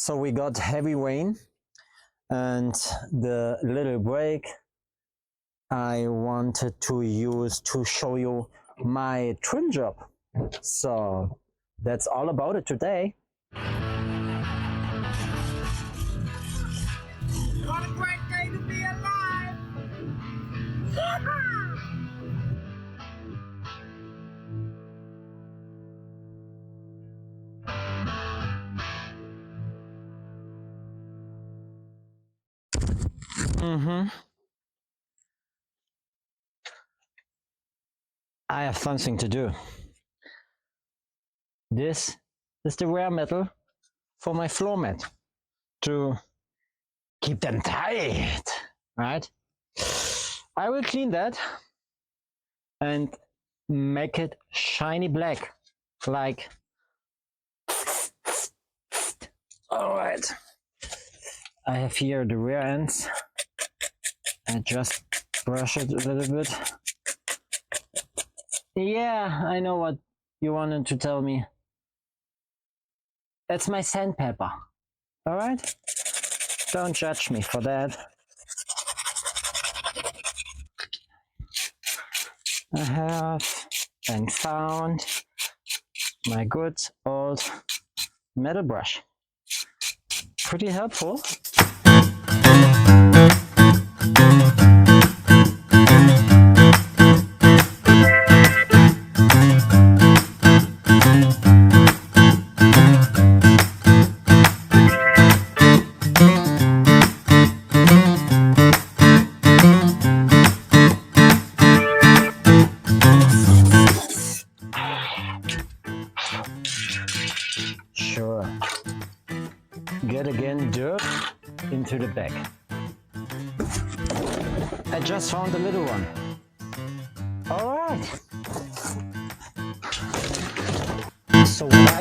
So we got heavy rain, and the little break I wanted to use to show you my trim job. So that's all about it today. What a great day to be alive! I have something to do. This is the wear metal for my floor mat to keep them tight, right? I will clean that and make it shiny black, like. All right. I have here the rear ends. I just brush it a little bit. Yeah, I know what you wanted to tell me. That's my sandpaper. All right? Don't judge me for that. I have and found my good old metal brush. Pretty helpful. Sure. Get again dirt into the bag. I just found a little one. All right. So what I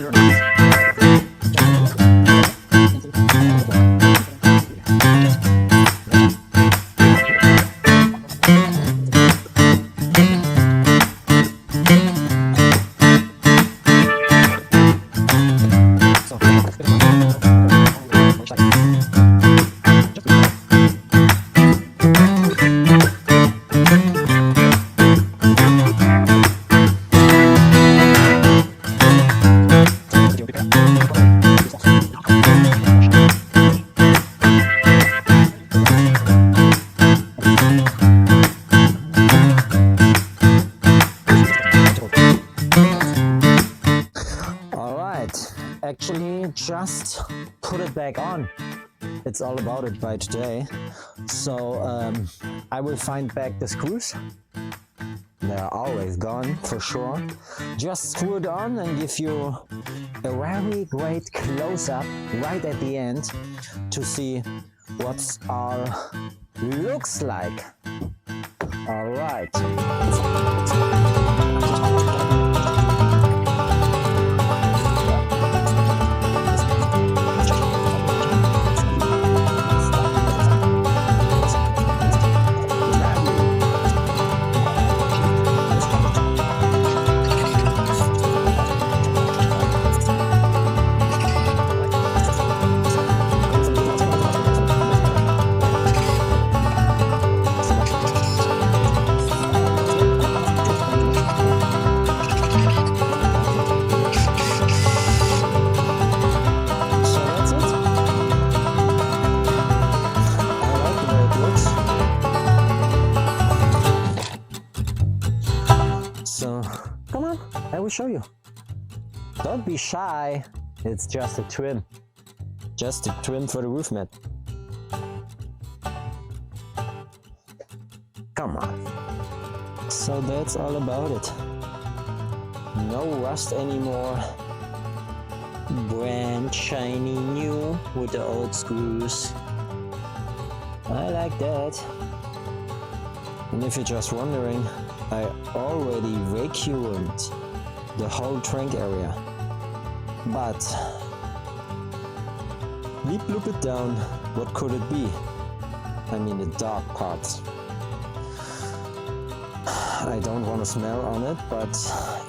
actually just put it back on. It's all about it by today. So I will find back the screws. They're always gone for sure. Just screw it on and give you a very great close-up right at the end to see what our looks like. All right. So come on, I will show you. Don't be shy. It's just a trim. Just a trim for the roof mat. Come on. So that's all about it. No rust anymore. Brand shiny new with the old screws. I like that. And if you're just wondering, I already vacuumed the whole Trank area, but we bloop it down. What could it be? I mean the dark parts. I don't want to smell on it, but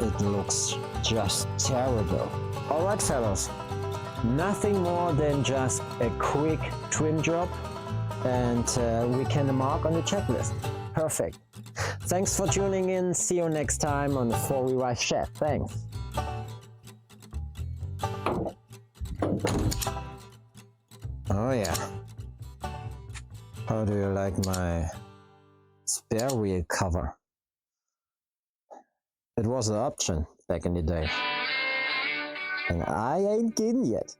it looks just terrible. Alright fellas, Nothing more than just a quick trim job, and we can mark on the checklist. Perfect. Thanks for tuning in. See you next time on the 4-Wheel Drive Chat. Thanks. Oh yeah. How do you like my spare wheel cover? It was an option back in the day. And I ain't kidding yet.